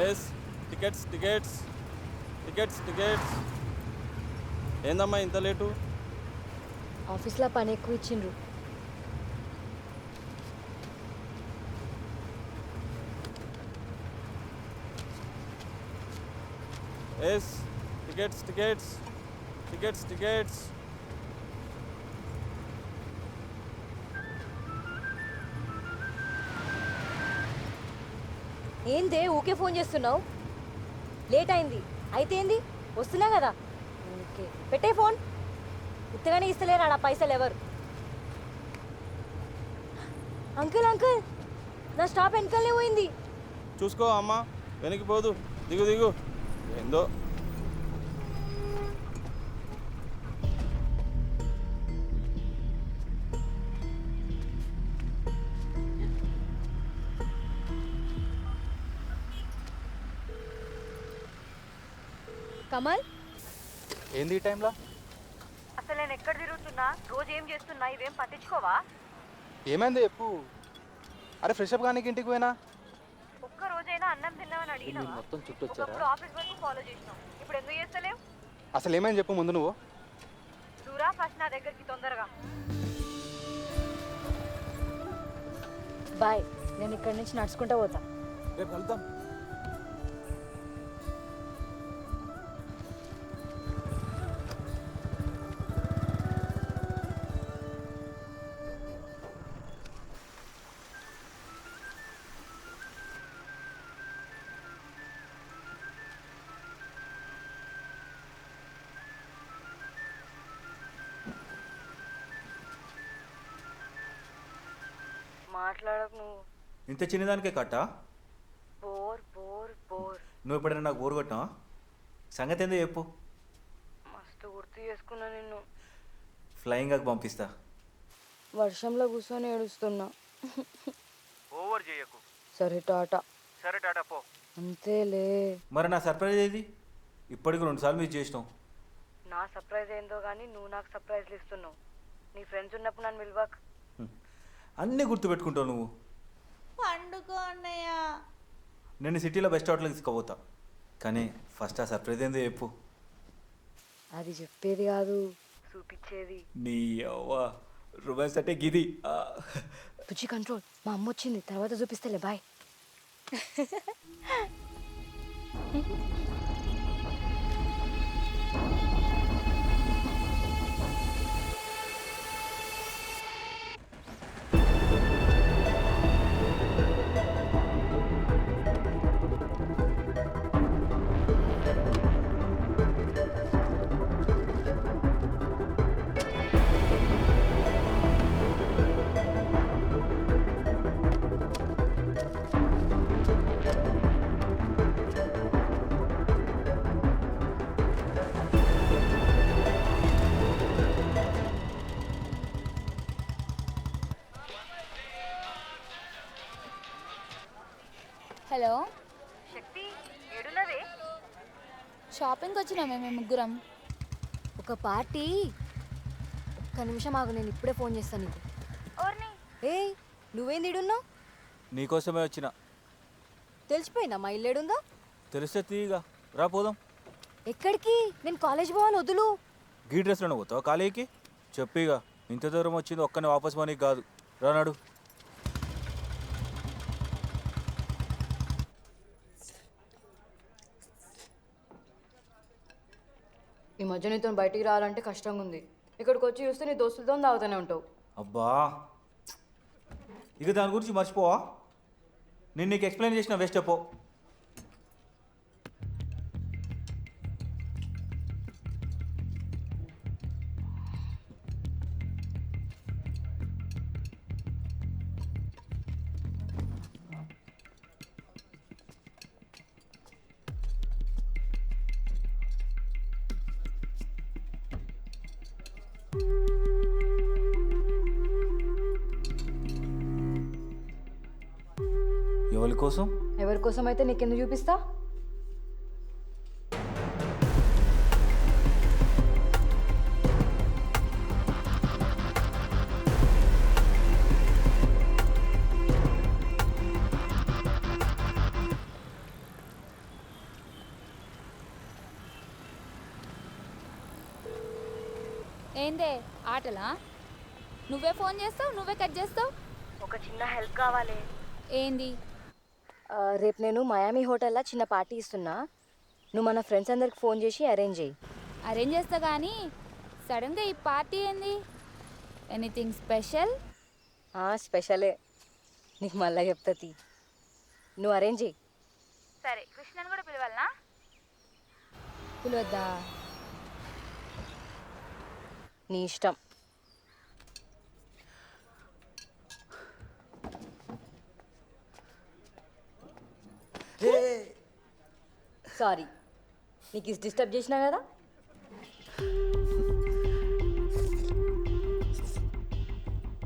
Yes tickets tickets tickets tickets. ఏందమ్మా ఇంత late? ఆఫీస్లో పని ఎక్కువ ఇచ్చిండ్రు. Yes tickets tickets tickets tickets. ఏందే ఊకే ఫోన్ చేస్తున్నావు? లేట్ అయింది. అయితే ఏంది, వస్తున్నా కదా. ఓకే పెట్టే ఫోన్. ఉత్తగానే ఇస్తలేరా పైసలు ఎవరు? అంకుల్ అంకుల్, నా స్టాప్ వెనకాలనే పోయింది. చూసుకో అమ్మా, వెనక్కి పోదు. దిగు దిగు. ఏందో కమల్, ఏంది ఈ టైంలో? అసలు నేను ఎక్కడ తిరుగుతున్నా, రోజు ఏం చేస్తున్నా, ఇవేం పట్టించుకోవా? ఏమైంది చెప్పు. అరే ఫ్రెష్ అప్ కానీ ఇంటికి పోయినా ఒక్క రోజైనా అన్నం తిన్నామని అడిగినా? మొత్తం చుట్టూ వచ్చారా? ఒకప్పుడు ఆఫీస్ వరకు ఫాలో చేసినాం, ఇప్పుడు ఎందుకు చేస్తలేవు? అసలు ఏమైంది చెప్పు ముందు నువ్వు. దూరా ఫస్ట్ నా దగ్గరికి తొందరగా. బాయ్, నేను ఇక్కడి నుంచి నడుచుకుంటా పోతా. రేపు వెళ్తాం. మాట్లాడకు నువ్వు. ఇంత చిన్నదానికే కట్టా? Bore bore bore. నువ్వు ఎప్పుడైనా నాకు బోరు కొట్టినావా? సంగతి ఏందో చెప్పు. మస్తు గుర్తు చేసుకున్నా నిన్ను. ఫ్లయింగ్కి పంపిస్తా. వర్షంలో కూర్చొని ఏడుస్తున్నా. ఓవర్ చేయకు. సరే టాటా. సరే టాటా పో. అంతేలే. మరి నా సర్ప్రైజ్ ఏది? ఇప్పటికి 2 సార్లు మిస్ చేసినావు. నా సర్ప్రైజ్ ఏందో కానీ నువ్వు నాకు సర్ప్రైజ్లు ఇస్తున్నావు. నీ ఫ్రెండ్స్ ఉన్నప్పుడు నన్ను విలువక్. అన్నీ గుర్తుపెట్టుకుంటావు నువ్వు. పండుకో అన్నయ్య. నేను సిటీలో బెస్ట్ హోటల్కి తీసుకుపోతా, కానీ ఫస్ట్ ఆ సర్ప్రైజ్ ఏందో చెప్పు. అది చెప్పేది కాదు, చూపించేది. నీ అవ్వ రొమాన్స్ అంటే గిది. బుజ్జి కంట్రోల్. మా అమ్మ వచ్చింది, తర్వాత చూపిస్తేలే. బాయ్. హలో శక్తి, ఏడున్నవే? షాపింగ్కి వచ్చినామే మేము ముగ్గురం. ఒక పార్టీ. ఒక్క నిమిషం ఆగు, నేను ఇప్పుడే ఫోన్ చేస్తాను నీకు. ఏయ్, నువ్వేంది ఈడున్నావు? నీకోసమే వచ్చిన. తెలిసిపోయిందా మా ఇల్లు ఏడుందో? తెలిస్తే తీగా రా పోదాం. ఎక్కడికి? నేను కాలేజ్ పోవాలి, వదులు. గీ డ్రెస్లోనే పోతావా కాలేజీకి? చెప్పిగా, ఇంత దూరం వచ్చింది ఒక్కనే వాపస్ మనీకి కాదు. రానాడు. ఈ మధ్య నీతో బయటికి రావాలంటే కష్టంగా ఉంది. ఇక్కడికి వచ్చి చూస్తే నీ దోస్తులతో తాగుతూనే ఉంటావు. అబ్బా, ఇక దాని గురించి మర్చిపోవా. నేను నీకు ఎక్స్ప్లెయిన్ చేసిన వేస్ట్ అయిపో. ఎవరి కోసం? ఎవరి కోసం అయితే నీకెందుకు చూపిస్తా? ఏందే ఆటలా? నువ్వే ఫోన్ చేస్తావు, నువ్వే కట్ చేస్తావు. ఒక చిన్న హెల్ప్ కావాలి. ఏంది? రేపు నేను మయామి హోటల్లో చిన్న పార్టీ ఇస్తున్నా. నువ్వు మన ఫ్రెండ్స్ అందరికి ఫోన్ చేసి అరేంజ్ చేయి. అరేంజ్ చేస్తా కానీ సడన్గా ఈ పార్టీ ఏంది? Anything special? స్పెషలే, నీకు మళ్ళీ చెప్తుంది. నువ్వు అరేంజ్ చేయి. సరే, కృష్ణని కూడా పిలవాలనా? పిలవద్దా? నీ ఇష్టం. సారీ, నీకు ఇది డిస్టర్బ్ చేసినా కదా.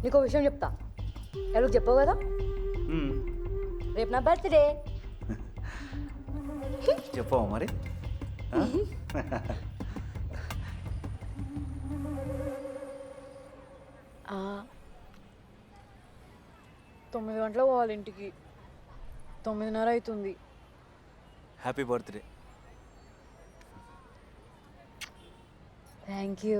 నీకు విషయం చెప్తా, ఎవరికి చెప్పవు కదా. రేపు నా బర్త్డే. చెప్పావా మరి? ఆ? 9 గంటలకు పోవాలి ఇంటికి. 9:30 అవుతుంది. Happy birthday. Thank you.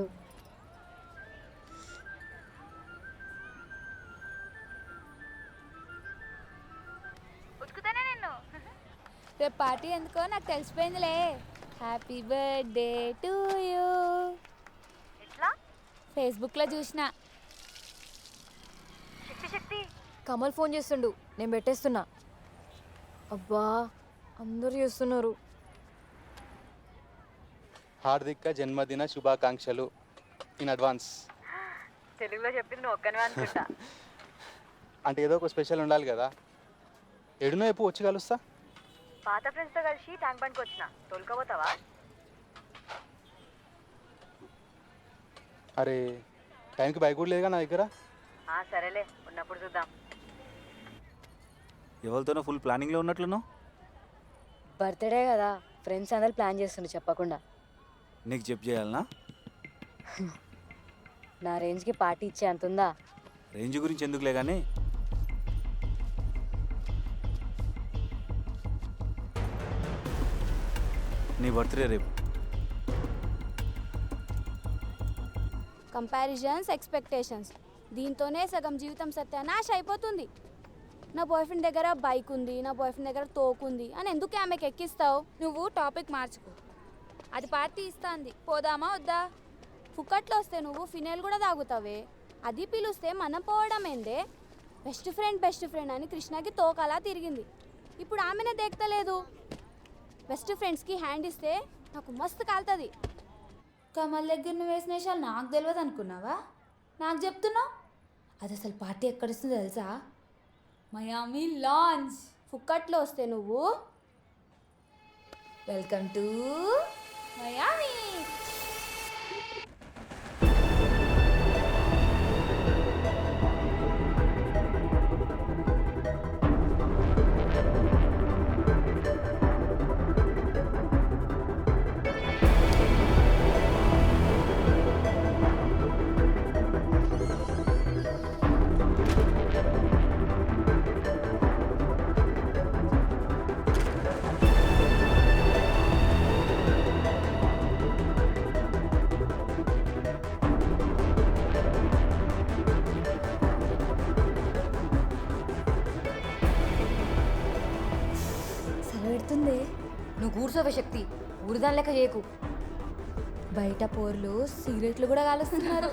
ఉతుకుతానే నిన్ను. రేపు పార్టీ ఎందుకో నాకు తెలిసిపోయిందిలే. Happy birthday to you. ఎట్లా? ఫేస్బుక్లో చూసిన. కమల్ ఫోన్ చేస్తుండు, నేను పెట్టేస్తున్నా. అబ్బా, అందరూ చేస్తున్నారు. హార్దిక జన్మదిన శుభాకాంక్షలు ఇన్ అడ్వాన్స్. తెలుగులో చెప్పింది నువ్వు ఒక్కనే అనుకుంటా. అంటే ఏదో ఒక స్పెషల్ ఉండాలి కదా. ఎడునో ఎప్పుడు వచ్చి కలుస్తా. పాత ఫ్రెండ్స్తో కలిసి ట్యాంక్ బండ్కి వచ్చిన. తోలుకోపోతావా? అరే, టైంకి బైక్ కూడా లేదుగా నా దగ్గర. సరేలే, ఉన్నప్పుడు చూద్దాం. ఎవరితోనో ఫుల్ ప్లానింగ్లో ఉన్నట్లున్నావు. బర్త్డే కదా, ఫ్రెండ్స్ అందరు ప్లాన్ చేస్తుండ్రు చెప్పకుండా. నీకు చెప్పు చేయాలనా? నా రేంజ్కి పార్టీ ఇచ్చే అంతుందా? రేంజ్ గురించి ఎందుకులే కానీ నీ బర్త్డే రేపు. కంపారిజన్స్, ఎక్స్పెక్టేషన్స్, దీంతోనే సగం జీవితం సత్యానాశ అయిపోతుంది. నా బాయ్ ఫ్రెండ్ దగ్గర బైక్ ఉంది, నా బాయ్ ఫ్రెండ్ దగ్గర తోకుంది అని ఎందుకు ఆమెకి ఎక్కిస్తావు? నువ్వు టాపిక్ మార్చుకో. అది పార్టీ ఇస్తాంది, పోదామా వద్దా? ఫుక్కట్లో వస్తే నువ్వు ఫినైల్ కూడా తాగుతావే. అది పిలుస్తే మనం పోవడం ఏందే? బెస్ట్ ఫ్రెండ్ అని కృష్ణకి తోకలా తిరిగింది. ఇప్పుడు ఆమెనే దేక్తలేదు. బెస్ట్ ఫ్రెండ్స్కి హ్యాండ్ ఇస్తే నాకు మస్తు కాలుతుంది. కమల్ దగ్గర నువ్వు వేసిన విషయాలు నాకు తెలియదు అనుకున్నావా? నాకు చెప్తున్నావు. అది అసలు పార్టీ ఎక్కడిస్తుందో తెలుసా? మయామి లాంచ్. ఫుక్కట్లో వస్తే నువ్వు వెల్కమ్ టు మయామి. పెడుతుంది. నువ్వు కూర్చోవే శక్తి, ఊరిదాని లెక్క చేయకు. బయట పోర్లు సిగరెట్లు కూడా కాలుస్తున్నారు.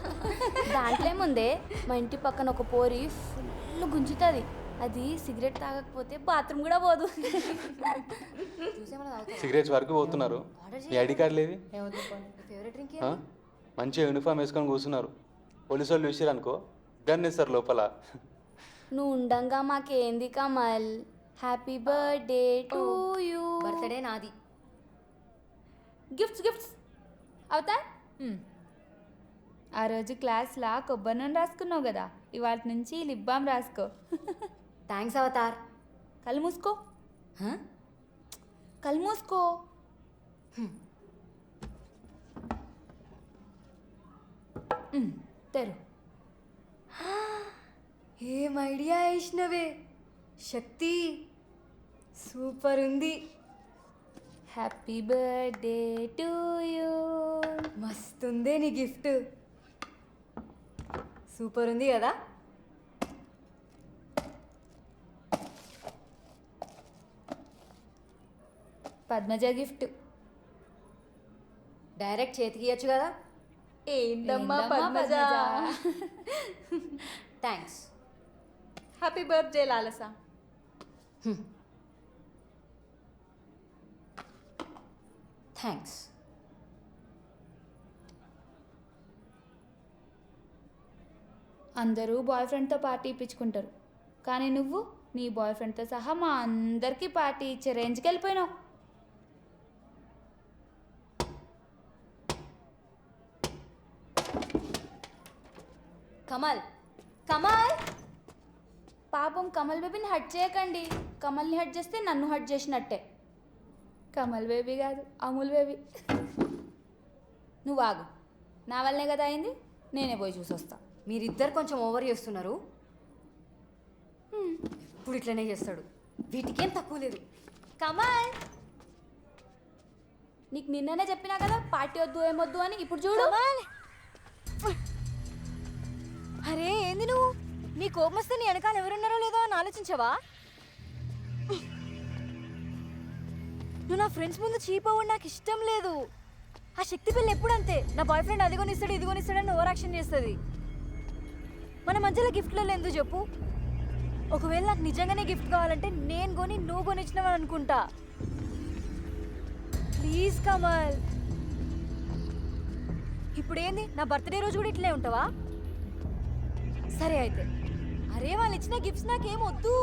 దాంట్లో ఏముందే, మా ఇంటి పక్కన ఒక పోరి ఫుల్ గుంజుతుంది. అది సిగరెట్ తాగకపోతే బాత్రూమ్ కూడా పోదు. సిగరెట్స్ వరకు పోతున్నారు. ఈ ఐడి కార్డు లేవి. ఫేవరెట్ డ్రింక్ మంచిగా యూనిఫామ్ వేసుకొని కూర్చున్నారు. పోలీసు వాళ్ళు చూసారు అనుకో, గన్ ఇస్తారు లోపల. నువ్వు ఉండంగా మాకేంది Kamal. Happy birthday to you. Birthday నాది. గిఫ్ట్స్ అవుతా. ఆ రోజు క్లాస్లో కొబ్బరి నూనె రాసుకున్నావు కదా, ఇవాళ నుంచి లిప్ బామ్ రాసుకో. థ్యాంక్స్ అవతార్. కళ్ళు మూసుకో. కళ్ళు మూసుకో. తెరు. ఏం ఐడియా వేసినవే శక్తి, సూపర్ ఉంది. Happy birthday to you. మస్తుందే నీ గిఫ్ట్. సూపర్ ఉంది కదా. పద్మజ గిఫ్ట్. డైరెక్ట్ చేతికి ఇవ్వచ్చు కదా. ఏంటమ్మా Padmaja. Thanks. Happy birthday Lalasa. Thanks. అందరూ బాయ్ ఫ్రెండ్తో పార్టీ ఇప్పించుకుంటారు, కానీ నువ్వు నీ బాయ్ ఫ్రెండ్తో సహా మా అందరికీ పార్టీ ఇచ్చే రేంజ్కి వెళ్ళిపోయినావు. కమల్, కమల్. పాపం కమల్ బేబీని హట్ చేయకండి. కమల్ని హట్ చేస్తే నన్ను హట్ చేసినట్టే. కమల్ బేబీ కాదు, అమూల్ బేబీ. నువ్వు ఆగు, నా వల్లనే కదా అయింది, నేనే పోయి చూసొస్తా. మీరిద్దరు కొంచెం ఓవర్ చేస్తున్నారు. ఇప్పుడు ఇట్లనే చేస్తాడు, వీటికేం తక్కువ లేదు. కమల్, నీకు నిన్ననే చెప్పినా కదా పార్టీ వద్దు ఏమొద్దు అని. ఇప్పుడు చూడు. కమల్. అరే ఏంది నువ్వు? నీ కోపం వస్తే నీ వెనకాల ఎవరున్నారో లేదో అని ఆలోచించవా? నువ్వు నా ఫ్రెండ్స్ ముందు చీప్ అవ్వడం నాకు ఇష్టం లేదు. ఆ శక్తి పిల్ల ఎప్పుడు అంతే, నా బాయ్ ఫ్రెండ్ అది కొనిస్తాడు ఇది కొనిస్తాడని ఓవర్ యాక్షన్ చేస్తుంది. మన మధ్యలో గిఫ్ట్లలో ఎందుకు చెప్పు? ఒకవేళ నాకు నిజంగానే గిఫ్ట్ కావాలంటే నేను కొని నువ్వు కొనిచ్చినావని అనుకుంటా. ప్లీజ్ కమల్. ఇప్పుడేంది, నా బర్త్డే రోజు కూడా ఇట్లే ఉంటావా? సరే అయితే. అరే వాళ్ళు ఇచ్చిన గిఫ్ట్స్ నాకేం వద్దు.